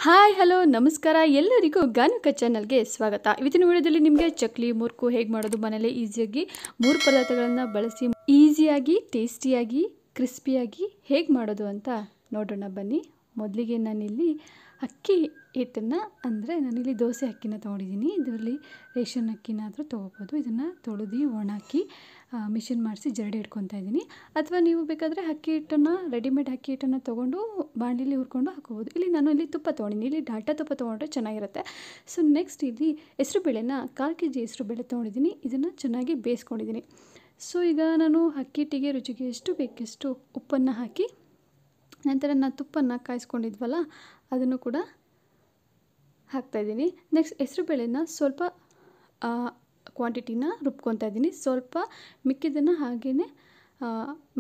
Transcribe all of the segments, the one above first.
Hi hello ನಮಸ್ಕಾರ ಎಲ್ಲರಿಗೂ ಗಾನುಕ ಚಾನಲ್ಗೆ ಸ್ವಾಗತ. ಇವತ್ತಿನ ವಿಡಿಯೋದಲ್ಲಿ ನಿಮಗೆ ಚಕ್ಲಿ ಮುರ್ಕು ಹೇಗೆ ಮಾಡೋದು ಮನೆಯಲ್ಲೇ ಈಸಿಯಾಗಿ 3 ಪದಾರ್ಥಗಳನ್ನು ಬಳಸಿ ಈಸಿಯಾಗಿ ಟೇಸ್ಟಿಯಾಗಿ ಕ್ರಿಸ್ಪಿಯಾಗಿ ಹೇಗೆ ಮಾಡೋದು ಅಂತ ನೋಡೋಣ ಬನ್ನಿ. ಮೊದಲಿಗೆ ನಾನಿಲ್ಲಿ ಅಕ್ಕಿ ಹಿಟ್ಟನ್ನು ಅಂದರೆ ನಾನಿಲ್ಲಿ ದೋಸೆ ಅಕ್ಕಿನ ತೊಗೊಂಡಿದ್ದೀನಿ. ಇದರಲ್ಲಿ ರೇಷನ್ ಅಕ್ಕಿನಾದರೂ ತೊಗೋಬೋದು. ಇದನ್ನು ತೊಳೆದು ಒಣಾಕಿ ಮಿಷಿನ್ ಮಾಡಿಸಿ ಜರಡಿ ಇಟ್ಕೊತಾ ಇದ್ದೀನಿ. ಅಥವಾ ನೀವು ಬೇಕಾದರೆ ಅಕ್ಕಿ ಹಿಟ್ಟನ್ನು ರೆಡಿಮೇಡ್ ಅಕ್ಕಿ ಹಿಟ್ಟನ್ನು ತೊಗೊಂಡು ಬಾಣಲಿಲಿ ಹುರ್ಕೊಂಡು ಹಾಕೋಬೋದು. ನಾನು ಇಲ್ಲಿ ತುಪ್ಪ ತೊಗೊಂಡಿದ್ದೀನಿ. ಇಲ್ಲಿ ಡಾಲ್ಟಾ ತುಪ್ಪ ತೊಗೊಂಡ್ರೆ ಚೆನ್ನಾಗಿರುತ್ತೆ. ಸೊ ನೆಕ್ಸ್ಟ್ ಇಲ್ಲಿ ಹೆಸರುಬೇಳೆನ 1/4 kg ಹೆಸರುಬೇಳೆ ತೊಗೊಂಡಿದ್ದೀನಿ. ಇದನ್ನು ಚೆನ್ನಾಗಿ ಬೇಯಿಸ್ಕೊಂಡಿದ್ದೀನಿ. ಸೊ ಈಗ ನಾನು ಅಕ್ಕಿ ಹಿಟ್ಟಿಗೆ ರುಚಿಗೆ ಎಷ್ಟು ಬೇಕೆಷ್ಟು ಉಪ್ಪನ್ನು ಹಾಕಿ ನಂತರ ನಾನು ತುಪ್ಪನ್ನು ಕಾಯಿಸ್ಕೊಂಡಿದ್ವಲ್ಲ ಅದನ್ನು ಕೂಡ ಹಾಕ್ತಾಯಿದ್ದೀನಿ. ನೆಕ್ಸ್ಟ್ ಹೆಸರುಬೇಳೆನ ಸ್ವಲ್ಪ ಕ್ವಾಂಟಿಟಿನ ರುಬ್ಕೊತಾ ಇದ್ದೀನಿ. ಸ್ವಲ್ಪ ಮಿಕ್ಕಿದ್ದನ್ನು ಹಾಗೇ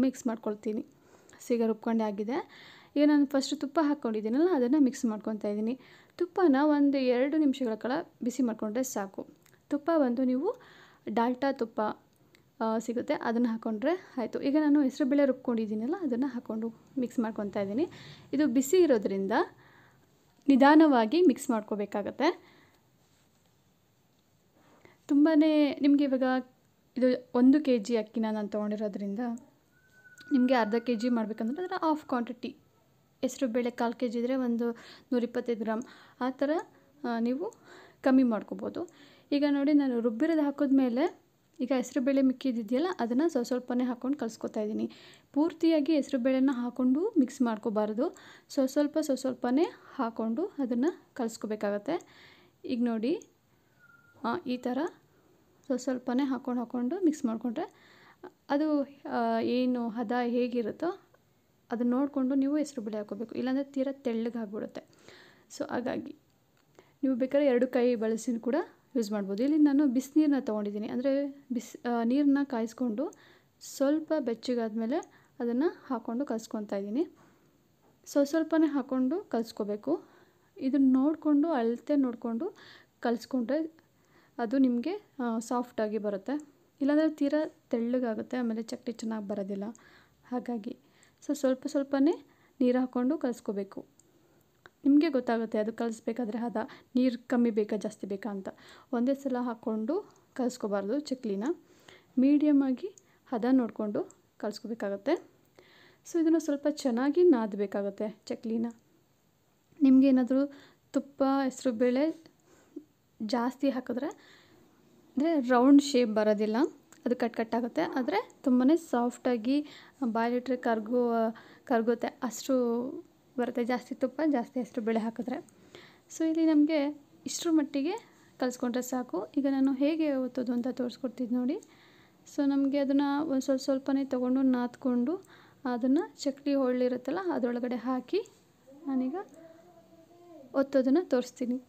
ಮಿಕ್ಸ್ ಮಾಡ್ಕೊಳ್ತೀನಿ. ಈಗ ರುಬ್ಕೊಂಡೆ ಆಗಿದೆ. ಈಗ ನಾನು ಫಸ್ಟ್ ತುಪ್ಪ ಹಾಕ್ಕೊಂಡಿದ್ದೀನಲ್ಲ ಅದನ್ನು ಮಿಕ್ಸ್ ಮಾಡ್ಕೊತಾ ಇದ್ದೀನಿ. ತುಪ್ಪನ 1-2 ನಿಮಿಷಗಳ ಕಾಲ ಬಿಸಿ ಮಾಡಿಕೊಂಡ್ರೆ ಸಾಕು. ತುಪ್ಪ ಬಂದು ನೀವು ಡಾಲ್ಟಾ ತುಪ್ಪ ಸಿಗುತ್ತೆ, ಅದನ್ನು ಹಾಕ್ಕೊಂಡ್ರೆ ಆಯಿತು. ಈಗ ನಾನು ಹೆಸರುಬೇಳೆ ರುಬ್ಕೊಂಡಿದ್ದೀನಲ್ಲ ಅದನ್ನು ಹಾಕ್ಕೊಂಡು ಮಿಕ್ಸ್ ಮಾಡ್ಕೊತಾ ಇದ್ದೀನಿ. ಇದು ಬಿಸಿ ಇರೋದ್ರಿಂದ ನಿಧಾನವಾಗಿ ಮಿಕ್ಸ್ ಮಾಡ್ಕೋಬೇಕಾಗತ್ತೆ. ತುಂಬಾ ನಿಮಗೆ ಇವಾಗ ಇದು 1 kg ಅಕ್ಕಿನ ನಾನು ತೊಗೊಂಡಿರೋದ್ರಿಂದ ನಿಮಗೆ ಅರ್ಧ kg ಮಾಡಬೇಕಂದ್ರೆ ಅದರ ಹಾಫ್ ಕ್ವಾಂಟಿಟಿ ಹೆಸರುಬೇಳೆ 1/4 kg ಇದ್ದರೆ ಒಂದು 125 ಗ್ರಾಮ್ ಆ ಥರ ನೀವು ಕಮ್ಮಿ ಮಾಡ್ಕೋಬೋದು. ಈಗ ನೋಡಿ ನಾನು ರುಬ್ಬಿರೋದು ಹಾಕಿದ್ಮೇಲೆ ಈಗ ಹೆಸರುಬೇಳೆ ಮಿಕ್ಕಿದೆಯಲ್ಲ ಅದನ್ನು ಸ್ವಲ್ಪನೇ ಹಾಕ್ಕೊಂಡು ಕಲಿಸ್ಕೊತಾ ಇದ್ದೀನಿ. ಪೂರ್ತಿಯಾಗಿ ಹೆಸರುಬೇಳೆನ ಹಾಕ್ಕೊಂಡು ಮಿಕ್ಸ್ ಮಾಡ್ಕೋಬಾರ್ದು. ಸ್ವಲ್ಪನೇ ಹಾಕ್ಕೊಂಡು ಅದನ್ನು ಕಲಿಸ್ಕೋಬೇಕಾಗತ್ತೆ. ಈಗ ನೋಡಿ ಈ ಥರ ಸ್ವಲ್ಪನೇ ಹಾಕ್ಕೊಂಡು ಮಿಕ್ಸ್ ಮಾಡಿಕೊಂಡ್ರೆ ಅದು ಏನು ಹದ ಹೇಗಿರುತ್ತೋ ಅದನ್ನು ನೋಡಿಕೊಂಡು ನೀವು ಹೆಸರುಬೇಳೆ ಹಾಕ್ಕೋಬೇಕು. ಇಲ್ಲಾಂದರೆ ತೀರಾ ತೆಳ್ಳಗಾಗ್ಬಿಡುತ್ತೆ. ಸೊ ಹಾಗಾಗಿ ನೀವು ಬೇಕಾದ್ರೆ 2 ಕೈ ಬಳಸಿ ಕೂಡ ಯೂಸ್ ಮಾಡ್ಬೋದು. ಇಲ್ಲಿ ನಾನು ಬಿಸಿನೀರನ್ನ ತೊಗೊಂಡಿದ್ದೀನಿ. ಅಂದರೆ ನೀರನ್ನ ಕಾಯಿಸ್ಕೊಂಡು ಸ್ವಲ್ಪ ಬೆಚ್ಚಗಾದ್ಮೇಲೆ ಅದನ್ನು ಹಾಕ್ಕೊಂಡು ಕಲಿಸ್ಕೊತಾ ಇದ್ದೀನಿ. ಸ್ವಲ್ಪನೇ ಹಾಕ್ಕೊಂಡು ಕಲಿಸ್ಕೋಬೇಕು. ಇದನ್ನು ನೋಡಿಕೊಂಡು ಅಳತೆ ನೋಡಿಕೊಂಡು ಕಲಿಸ್ಕೊಂಡ್ರೆ ಅದು ನಿಮಗೆ ಸಾಫ್ಟಾಗಿ ಬರುತ್ತೆ. ಇಲ್ಲಾಂದರೆ ತೀರಾ ತೆಳ್ಳಗಾಗುತ್ತೆ, ಆಮೇಲೆ ಚಕ್ಲಿ ಚೆನ್ನಾಗಿ ಬರೋದಿಲ್ಲ. ಹಾಗಾಗಿ ಸ್ವಲ್ಪನೇ ನೀರು ಹಾಕ್ಕೊಂಡು ಕಲಿಸ್ಕೋಬೇಕು. ನಿಮಗೆ ಗೊತ್ತಾಗುತ್ತೆ ಅದು ಕಲಿಸ್ಬೇಕಾದ್ರೆ ಹದ ನೀರು ಕಮ್ಮಿ ಬೇಕಾ ಜಾಸ್ತಿ ಬೇಕಾ ಅಂತ. ಒಂದೇ ಸಲ ಹಾಕ್ಕೊಂಡು ಕಲಿಸ್ಕೋಬಾರ್ದು. ಚಕ್ಲಿನ ಮೀಡಿಯಮಾಗಿ ಹದ ನೋಡಿಕೊಂಡು ಕಲಿಸ್ಕೋಬೇಕಾಗತ್ತೆ. ಸೊ ಇದನ್ನು ಸ್ವಲ್ಪ ಚೆನ್ನಾಗಿ ನಾದಬೇಕಾಗತ್ತೆ ಚಕ್ಲಿನ. ನಿಮಗೇನಾದರೂ ತುಪ್ಪ ಹೆಸರುಬೇಳೆ ಜಾಸ್ತಿ ಹಾಕಿದ್ರೆ ಅಂದರೆ ರೌಂಡ್ ಶೇಪ್ ಬರೋದಿಲ್ಲ, ಅದು ಕಟ್ಟಾಗುತ್ತೆ. ಆದರೆ ತುಂಬಾ ಸಾಫ್ಟಾಗಿ ಬಾಯಿಲಿಟ್ರೆ ಕರಗುತ್ತೆ ಅಷ್ಟು ಬರುತ್ತೆ. ಜಾಸ್ತಿ ತುಪ್ಪ ಜಾಸ್ತಿ ಹೆಸರುಬೇಳೆ ಹಾಕಿದ್ರೆ. ಸೊ ಇಲ್ಲಿ ನಮಗೆ ಇಷ್ಟರ ಮಟ್ಟಿಗೆ ಕಲಿಸ್ಕೊಂಡ್ರೆ ಸಾಕು. ಈಗ ನಾನು ಹೇಗೆ ಒತ್ತೋದು ಅಂತ ತೋರಿಸ್ಕೊಡ್ತಿದ್ದು ನೋಡಿ. ಸೊ ನಮಗೆ ಅದನ್ನು ಒಂದು ಸ್ವಲ್ಪನೇ ತೊಗೊಂಡು ನಾದ್ಕೊಂಡು ಅದನ್ನು ಚಕ್ಲಿ ಹೋಳಿರುತ್ತಲ್ಲ ಅದರೊಳಗಡೆ ಹಾಕಿ ನಾನೀಗ ಒತ್ತೋದನ್ನು ತೋರಿಸ್ತೀನಿ.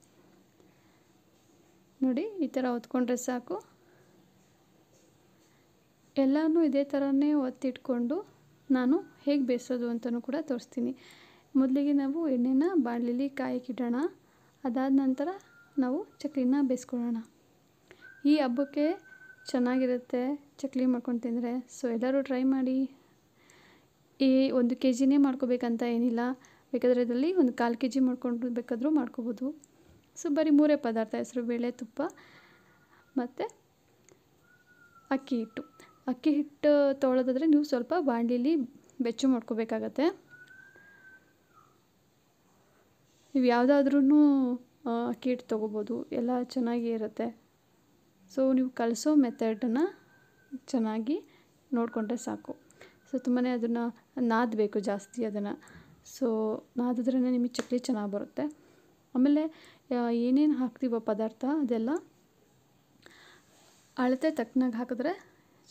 ನೋಡಿ ಈ ಥರ ಒತ್ಕೊಂಡ್ರೆ ಸಾಕು. ಎಲ್ಲನೂ ಇದೇ ಥರನೇ ಒತ್ತಿಟ್ಕೊಂಡು ನಾನು ಹೇಗೆ ಬೇಯಿಸೋದು ಅಂತಲೂ ಕೂಡ ತೋರಿಸ್ತೀನಿ. ಮೊದಲಿಗೆ ನಾವು ಎಣ್ಣೆನ ಬಾಣಲಿಲಿ ಕಾಯಕ್ಕಿಡೋಣ. ಅದಾದ ನಂತರ ನಾವು ಚಕ್ಲಿನ ಬೇಯಿಸ್ಕೊಳ್ಳೋಣ. ಈ ಹಬ್ಬಕ್ಕೆ ಚೆನ್ನಾಗಿರುತ್ತೆ ಚಕ್ಲಿ ಮಾಡ್ಕೊಂಡು ತಿಂದರೆ. ಸೊ ಎಲ್ಲರೂ ಟ್ರೈ ಮಾಡಿ. 1 kgನೇ ಮಾಡ್ಕೋಬೇಕಂತ ಏನಿಲ್ಲ. ಬೇಕಾದರೆ ಇದರಲ್ಲಿ ಒಂದು 1/4 kg ಮಾಡ್ಕೊಂಡು ಬೇಕಾದರೂ ಮಾಡ್ಕೋಬೋದು. ಸೊ ಬರೀ 3 ಪದಾರ್ಥ: ಹೆಸರುಬೇಳೆ, ತುಪ್ಪ ಮತ್ತು ಅಕ್ಕಿ ಹಿಟ್ಟು. ಅಕ್ಕಿ ಹಿಟ್ಟು ತೊಗೊಳೋದಾದರೆ ನೀವು ಸ್ವಲ್ಪ ಬಾಣಲಿಲಿ ಬೆಚ್ಚು ಮಾಡ್ಕೋಬೇಕಾಗತ್ತೆ. ನೀವು ಯಾವುದಾದ್ರೂ ಅಕ್ಕಿ ಹಿಟ್ಟು ತೊಗೋಬೋದು, ಎಲ್ಲ ಚೆನ್ನಾಗಿ ಇರುತ್ತೆ. ಸೊ ನೀವು ಕಲಿಸೋ ಮೆಥಡನ್ನು ಚೆನ್ನಾಗಿ ನೋಡಿಕೊಂಡ್ರೆ ಸಾಕು. ಸೊ ತುಂಬಾ ಅದನ್ನು ನಾದಬೇಕು ಜಾಸ್ತಿ ಅದನ್ನು. ಸೊ ನಾದಿದ್ರೇ ನಿಮಗೆ ಚಕ್ಲಿ ಚೆನ್ನಾಗಿ ಬರುತ್ತೆ. ಆಮೇಲೆ ಏನೇನು ಹಾಕ್ತೀವೋ ಪದಾರ್ಥ ಅದೆಲ್ಲ ಅಳತೆ ತಕ್ಕನಾಗಿ ಹಾಕಿದ್ರೆ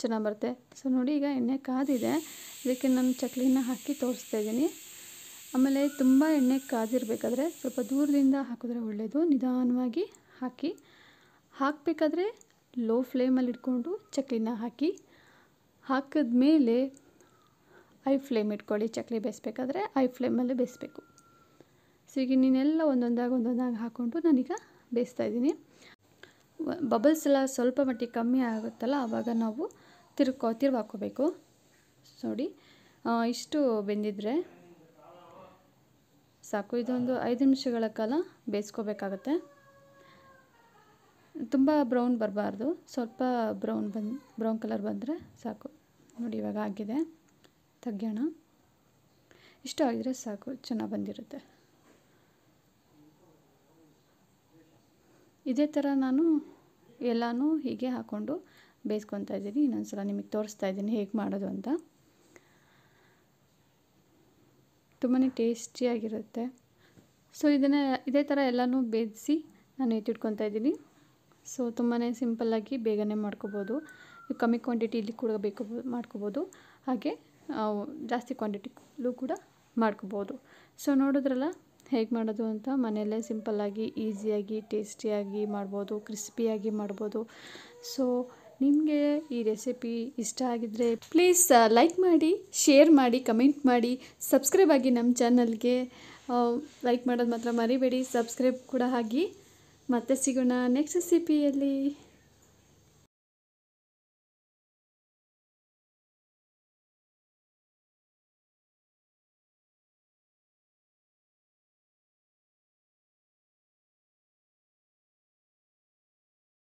ಚೆನ್ನಾಗಿ ಬರುತ್ತೆ. ಸೊ ನೋಡಿ ಈಗ ಎಣ್ಣೆ ಕಾದಿದೆ. ಇದಕ್ಕೆ ನಾನು ಚಕ್ಲಿನ ಹಾಕಿ ತೋರಿಸ್ತಾ ಇದ್ದೀನಿ. ಆಮೇಲೆ ತುಂಬ ಎಣ್ಣೆ ಕಾದಿರಬೇಕಾದ್ರೆ ಸ್ವಲ್ಪ ದೂರದಿಂದ ಹಾಕಿದ್ರೆ ಒಳ್ಳೆಯದು. ನಿಧಾನವಾಗಿ ಹಾಕಬೇಕಾದ್ರೆ ಲೋ ಫ್ಲೇಮಲ್ಲಿ ಇಟ್ಕೊಂಡು ಚಕ್ಲಿನ ಹಾಕಿದ್ಮೇಲೆ ಹೈ ಫ್ಲೇಮ್ ಇಟ್ಕೊಳ್ಳಿ. ಚಕ್ಲಿ ಬೇಯಿಸ್ಬೇಕಾದ್ರೆ ಹೈ ಫ್ಲೇಮಲ್ಲೇ ಬೇಯಿಸ್ಬೇಕು. ಸೊ ಈಗ ನೀನೆಲ್ಲ ಒಂದೊಂದಾಗಿ ಹಾಕ್ಕೊಂಡು ನಾನೀಗ ಬೇಯಿಸ್ತಾಯಿದ್ದೀನಿ. ಬಬಲ್ಸ್ ಎಲ್ಲ ಸ್ವಲ್ಪ ಮಟ್ಟಿಗೆ ಕಮ್ಮಿ ಆಗುತ್ತಲ್ಲ ಆವಾಗ ನಾವು ತಿರ್ವು ಹಾಕ್ಕೋಬೇಕು. ನೋಡಿ ಇಷ್ಟು ಬೆಂದಿದ್ರೆ ಸಾಕು. ಇದೊಂದು 5 ನಿಮಿಷಗಳ ಕಾಲ ಬೇಯಿಸ್ಕೋಬೇಕಾಗತ್ತೆ. ತುಂಬ ಬ್ರೌನ್ ಬರಬಾರ್ದು, ಸ್ವಲ್ಪ ಬ್ರೌನ್ ಕಲರ್ ಬಂದರೆ ಸಾಕು. ನೋಡಿ ಇವಾಗ ಆಗಿದೆ, ತೆಗ್ಯೋಣ. ಇಷ್ಟು ಆಗಿದ್ರೆ ಸಾಕು, ಚೆನ್ನಾಗಿ ಬಂದಿರುತ್ತೆ. ಇದೇ ಥರ ನಾನು ಎಲ್ಲನೂ ಹೀಗೆ ಹಾಕ್ಕೊಂಡು ಬೇಯಿಸ್ಕೊತಾ ಇದ್ದೀನಿ. ಇನ್ನೊಂದು ಸಲ ನಿಮಗೆ ತೋರಿಸ್ತಾ ಇದ್ದೀನಿ ಹೇಗೆ ಮಾಡೋದು ಅಂತ. ತುಂಬಾ ಟೇಸ್ಟಿಯಾಗಿರುತ್ತೆ. ಸೊ ಇದೇ ಥರ ಎಲ್ಲನೂ ಬೇಯಿಸಿ ನಾನು ಎತ್ತಿಟ್ಕೊತಾ ಇದ್ದೀನಿ. ಸೊ ತುಂಬಾ ಸಿಂಪಲ್ಲಾಗಿ ಬೇಗನೆ ಮಾಡ್ಕೋಬೋದು. ಕಮ್ಮಿ ಕ್ವಾಂಟಿಟಿಲಿ ಕೂಡ ಮಾಡ್ಕೋಬೋದು, ಹಾಗೆ ಜಾಸ್ತಿ ಕ್ವಾಂಟಿಟಿಲೂ ಕೂಡ ಮಾಡ್ಕೋಬೋದು. ಸೊ ನೋಡಿದ್ರಲ್ಲ ಹೇಗೆ ಮಾಡೋದು ಅಂತ. ಮನೆಯಲ್ಲೇ ಸಿಂಪಲ್ಲಾಗಿ, ಈಸಿಯಾಗಿ, ಟೇಸ್ಟಿಯಾಗಿ ಮಾಡ್ಬೋದು, ಕ್ರಿಸ್ಪಿಯಾಗಿ ಮಾಡ್ಬೋದು. ಸೊ ನಿಮಗೆ ಈ ರೆಸಿಪಿ ಇಷ್ಟ ಆಗಿದ್ದರೆ ಪ್ಲೀಸ್ ಲೈಕ್ ಮಾಡಿ, ಶೇರ್ ಮಾಡಿ, ಕಮೆಂಟ್ ಮಾಡಿ, ಸಬ್ಸ್ಕ್ರೈಬ್ ಆಗಿ ನಮ್ಮ ಚಾನಲ್ಗೆ. ಲೈಕ್ ಮಾಡೋದು ಮಾತ್ರ ಮರಿಬೇಡಿ, ಸಬ್ಸ್ಕ್ರೈಬ್ ಕೂಡ ಆಗಿ. ಮತ್ತೆ ಸಿಗೋಣ ನೆಕ್ಸ್ಟ್ ರೆಸಿಪಿಯಲ್ಲಿ.